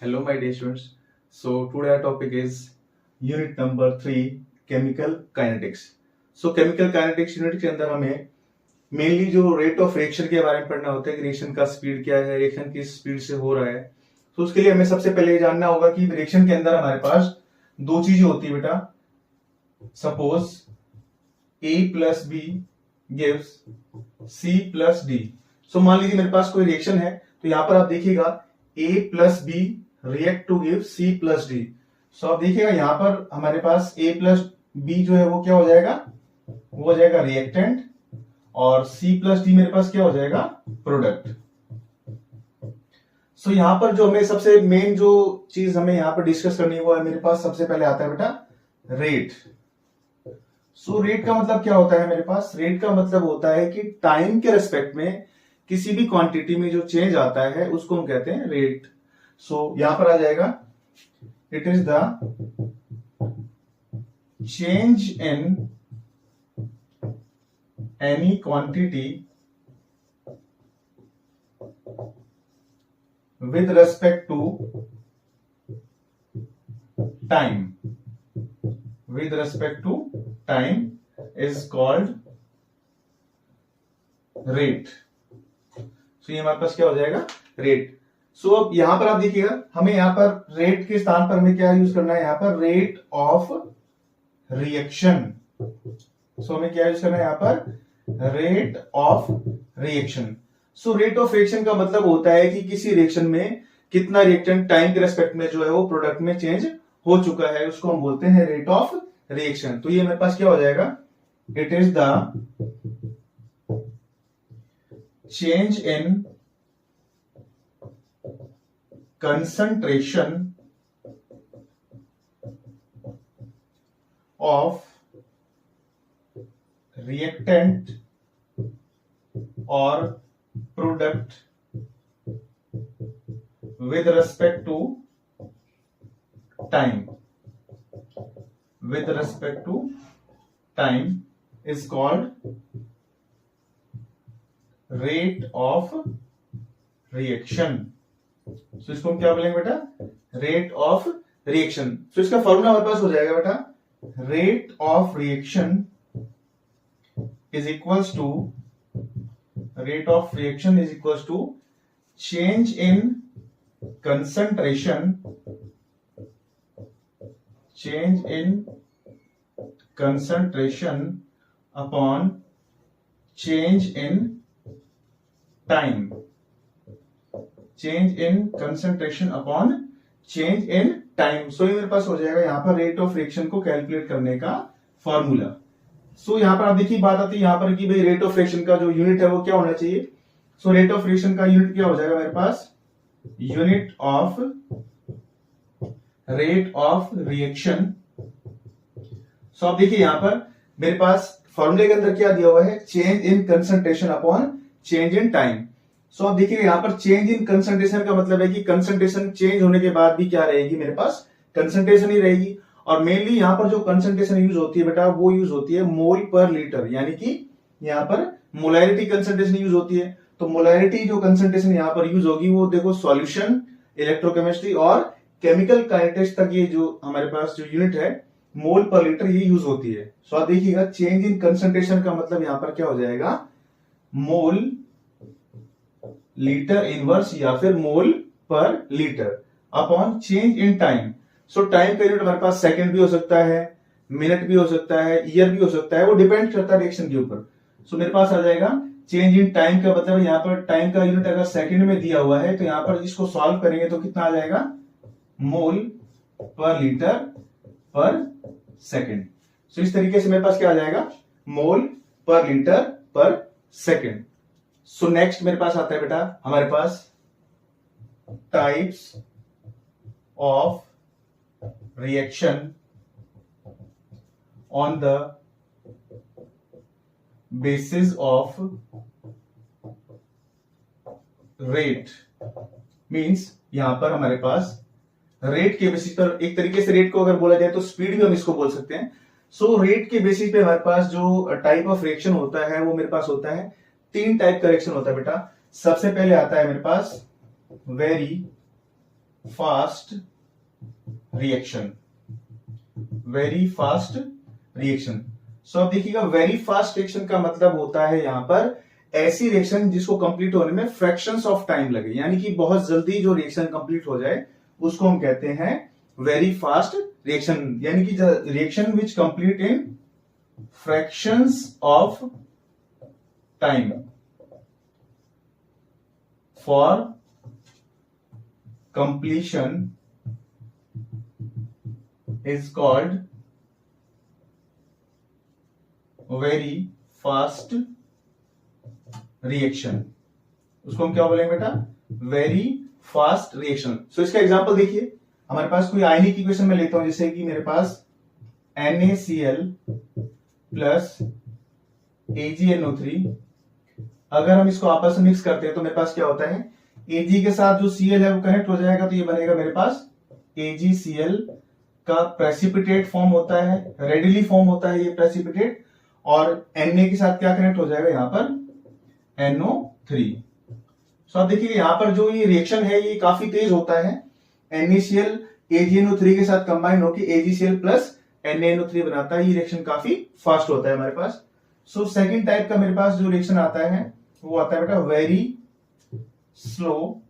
Hello, my dear students. So today our topic is unit number 3, chemical kinetics. So chemical kinetics unit के अंदर हमें mainly जो rate of reaction के बारे में पढ़ना होता है कि रिएक्शन का स्पीड क्या है, रिएक्शन किस स्पीड से हो रहा है। तो उसके लिए हमें सबसे पहले ये जानना होगा कि रिएक्शन के अंदर हमारे पास दो चीजें होती है बेटा। Suppose A plus B gives C plus D. So मान लीजिए मेरे पास कोई रिएक्शन है, तो यहां पर आप देखिएगा A plus B react to give C plus D. So आप देखिएगा यहां पर हमारे पास A प्लस बी जो है वो क्या हो जाएगा, वो हो जाएगा रिएक्टेंट, और C प्लस डी मेरे पास क्या हो जाएगा, प्रोडक्ट। सो यहां पर जो हमें सबसे मेन जो चीज हमें यहां पर डिस्कस करनी है वो है मेरे पास सबसे पहले आता है बेटा रेट। सो रेट का मतलब क्या होता है मेरे पास, रेट का मतलब होता है कि टाइम के रेस्पेक्ट में किसी भी क्वांटिटी में जो चेंज आता है उसको हम कहते हैं रेट। सो यहां पर आ जाएगा it is the change in any quantity with respect to time. With respect to time is called rate. So ये हमारे पास क्या हो जाएगा, रेट। सो अब यहां पर आप देखिएगा हमें यहां पर रेट के स्थान पर हमें क्या यूज करना है, यहां पर रेट ऑफ रिएक्शन। सो हमें क्या यूज करना है यहां पर, rate of reaction. So rate of reaction का मतलब होता है कि किसी रिएक्शन में कितना रिएक्टेंट टाइम के रेस्पेक्ट में जो है वो प्रोडक्ट में चेंज हो चुका है, उसको हम बोलते हैं रेट ऑफ रिएक्शन। तो ये मेरे पास क्या हो जाएगा, it is the change in concentration of reactant और product with respect to time. With respect to time is called rate of reaction. So इसको हम क्या बोलेंगे बेटा, rate of reaction. So इसका फॉर्मूला हमारे पास हो जाएगा बेटा, rate of reaction is equals to rate of reaction is equals to change in concentration upon change in time. Change in concentration upon change in time. So ये मेरे पास हो जाएगा यहां पर रेट ऑफ रिएक्शन को कैलकुलेट करने का formula. सो यहां पर आप देखिए बात आती है यहां पर कि भाई रेट ऑफ रिएक्शन का जो यूनिट है वो क्या होना चाहिए। सो रेट ऑफ रिएक्शन का यूनिट क्या हो जाएगा मेरे पास, unit of rate of reaction. So आप देखिए यहां पर मेरे पास फॉर्मूले के अंदर क्या दिया हुआ है, change in concentration upon change in time. So आप देखिए यहां पर चेंज इन कंसंट्रेशन का मतलब है कि कंसंट्रेशन चेंज होने के बाद भी क्या रहेगी मेरे पास, कंसंट्रेशन ही रहेगी। और मेनली यहां पर जो कंसंट्रेशन यूज होती है बेटा वो यूज होती है मोल पर लीटर, यानी कि यहां पर मोलैरिटी कंसंट्रेशन यूज होती है। तो मोलैरिटी जो कंसंट्रेशन यहां पर यूज होगी वो देखो सॉल्यूशन, इलेक्ट्रोकेमिस्ट्री और केमिकल काइनेटिक्स तक ये जो हमारे पास जो यूनिट है मोल पर लीटर ये यूज होती है। सो आप देखिएगा चेंज इन कंसंट्रेशन का मतलब यहां पर क्या हो जाएगा, मोल लीटर इनवर्स या फिर मोल पर litre upon change in time. So time का यूनिट हमारे पास सेकंड भी हो सकता है, मिनट भी हो सकता है, ईयर भी हो सकता है, वो डिपेंड करता है रिएक्शन के ऊपर। सो मेरे पास आ जाएगा चेंज इन टाइम का मतलब यहाँ पर टाइम का यूनिट अगर सेकंड में दिया हुआ है तो यहाँ पर इसको सॉल्व करेंगे तो कितना आ जाएगा, मोल पर लीटर पर सेकंड। सो इस तरीके से मेरे पास क्या आ जाएगा, मोल पर लीटर पर सेकंड। सो नेक्स्ट मेरे पास आता है बेटा हमारे पास types of reaction on the basis of rate। Means यहां पर हमारे पास रेट के बेसिस पर, एक तरीके से रेट को अगर बोला जाए तो स्पीड भी हम इसको बोल सकते हैं। सो रेट के बेसिस पे हमारे पास जो टाइप ऑफ रिएक्शन होता है वो मेरे पास होता है, तीन टाइप का रिएक्शन होता है बेटा। सबसे पहले आता है मेरे पास very fast reaction, very fast reaction. So अब देखिएगा, वेरी फास्ट रिएक्शन का मतलब होता है यहां पर ऐसी रिएक्शन जिसको कंप्लीट होने में फ्रैक्शंस ऑफ टाइम लगे, यानी कि बहुत जल्दी जो रिएक्शन कंप्लीट हो जाए उसको हम कहते हैं वेरी फास्ट रिएक्शन, यानी कि reaction which complete in fractions of time for completion is called very fast reaction. उसको हम क्या बोलेंगे बेटा? Very fast reaction. सो इसका एग्जांपल देखिए, हमारे पास कोई आयनिक इक्वेशन में लेता हूं, जैसे कि मेरे पास NaCl प्लस AgNO3, अगर हम इसको आपस में मिक्स करते हैं तो मेरे पास क्या होता है, Ag के साथ जो Cl है वो कनेक्ट हो जाएगा, तो ये बनेगा मेरे पास AgCl का प्रेसिपिटेट फॉर्म होता है, रेडिली फॉर्म होता है ये प्रेसिपिटेट, और Na के साथ क्या कनेक्ट हो जाएगा यहाँ पर NO3। सो आप देखिए यहां पर जो ये रिएक्शन है ये काफी तेज होता है, NaCl AgNO3 के साथ कंबाइन होकर AgCl प्लस NaNO3 बनाता है, ये रिएक्शन काफी फास्ट होता है हमारे पास। सो सेकंड टाइप का मेरे पास जो रिएक्शन आता है वो आता है बेटा very slow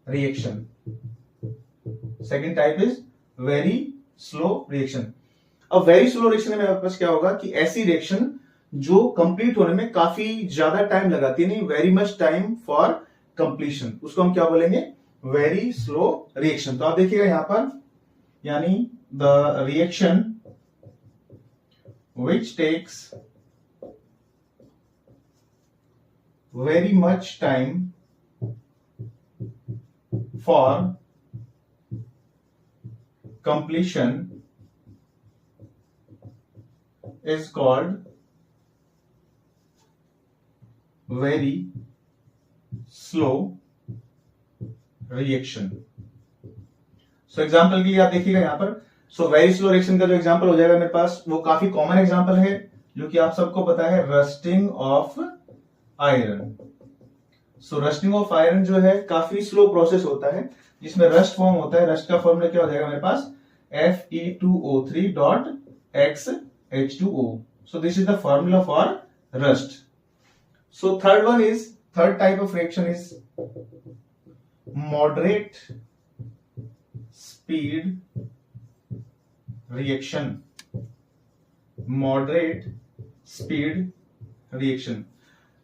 reaction. Second type is very slow reaction. अब वेरी स्लो रिएक्शन में मेरे पास क्या होगा कि ऐसी रिएक्शन जो कंप्लीट होने में काफी ज्यादा टाइम लगाती है, नहीं very much time for completion, उसको हम क्या बोलेंगे? Very slow reaction. तो आप देखिएगा यहां पर, यानी the reaction which takes very much time for completion is called very slow reaction। So example के लिए आप देखिएगा यहां पर, सो वेरी स्लो रिएक्शन का जो एग्जांपल हो जाएगा मेरे पास वो काफी कॉमन एग्जांपल है जो कि आप सबको पता है, rusting of iron. So rusting of iron जो है काफी स्लो प्रोसेस होता है जिसमें रस्ट फॉर्म होता है। रस्ट का फॉर्मूला क्या हो जाएगा मेरे पास? Fe2O3.X So this is the formula for rust. So third type of reaction is moderate speed reaction. Moderate speed reaction.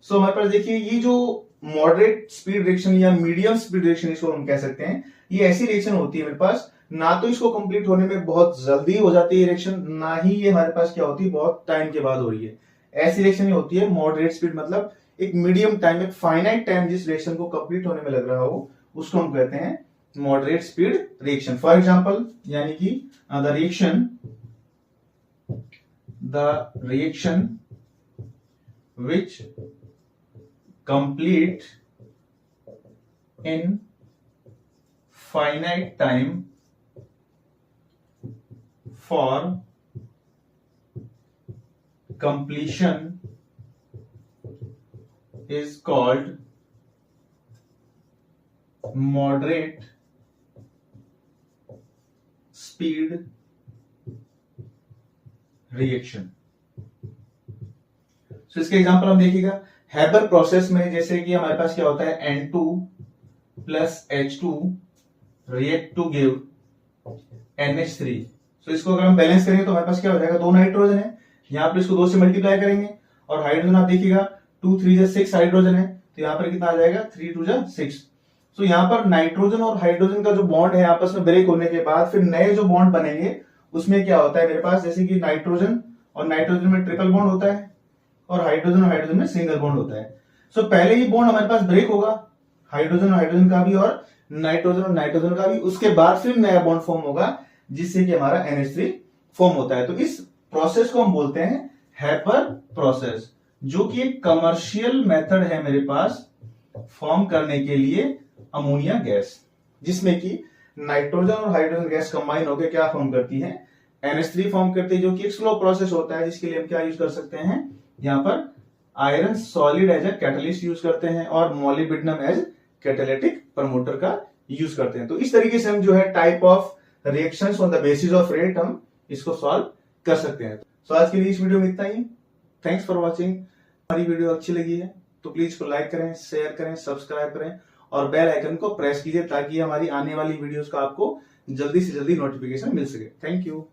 So हमारे पास देखिए ये जो मॉडरेट स्पीड रिएक्शन या मीडियम स्पीड रिएक्शन इसको हम कह सकते हैं, ये ऐसी रिएक्शन होती है मेरे पास, ना तो इसको कंप्लीट होने में बहुत जल्दी हो जाती है रिएक्शन, ना ही ये हमारे पास क्या होती है बहुत टाइम के बाद हो रही है। ऐसी रिएक्शन ही होती है मॉडरेट स्पीड, मतलब एक मीडियम टाइम, एक फाइनाइट टाइम जिस रिएक्शन को कंप्लीट होने में लग रहा हो उसको हम कहते हैं moderate speed reaction. For example, यानी कि the reaction which complete in finite time for completion is called moderate speed reaction। So इसके एग्जांपल हम देखिएगा, हैबर प्रोसेस में जैसे कि हमारे पास क्या होता है N2 plus H2 react to give NH3। So इसको अगर हम बैलेंस करेंगे तो हमारे पास क्या हो जाएगा, दो नाइट्रोजन है, यहाँ पर इसको 2 से मल्टीप्लाई करेंगे और हाइड्रोजन आप देखिएगा 2 3 6 हाइड्रोजन है, तो यहाँ पर कितना आ जाएगा 3 2 6। सो यहाँ पर नाइट्रोजन और हाइड्रोजन का जो बॉन्ड है आपस में ब्रेक होने के बाद फिर नए जो बॉन्ड बनेंगे उसमें क्या होता है मेरे पास, जैसे कि नाइट्रोजन और नाइट्रोजन में ट्रिपल बॉन्ड होता है और हाइड्रोजन में सिंगल बॉन्ड होता है। सो पहले ही बॉन्ड हमारे पास ब्रेक होगा, हाइड्रोजन और हाइड्रोजन का भी और नाइट्रोजन और नाइट्रोजन का भी, उसके बाद फिर नया बॉन्ड फॉर्म होगा जिससे कि हमारा NH3 फॉर्म होता है। तो इस प्रोसेस को हम बोलते हैं हैपर प्रोसेस, जो कि एक कमर्शियल मेथड है मेरे पास फॉर्म करने के लिए अमोनिया गैस, जिसमें कि नाइट्रोजन और हाइड्रोजन गैस कंबाइन होकर क्या फॉर्म करती है, NH3 फॉर्म करती है, जो कि एक स्लो प्रोसेस होता है जिसके लिए हम क्या यूज कर सकते हैं, यहाँ पर iron solid as a catalyst use करते हैं और मोलिब्डेनम एज कैटालिटिक प्रमोटर का यूज करते हैं। तो इस तरीके से हम जो है type of reactions on the basis of rate हम इसको सॉल्व कर सकते हैं। तो आज के लिए इस वीडियो में इतना ही। Thanks for watching. हमारी वीडियो अच्छी लगी है तो प्लीज इसको लाइक करें, शेयर करें, सब्सक्राइब करें और बेल आइकन को प्रेस कीजिए ताकि हमारी आने वाली वीडियोस का आपको जल्दी से जल्दी नोटिफिकेशन मिल सके। Thank you.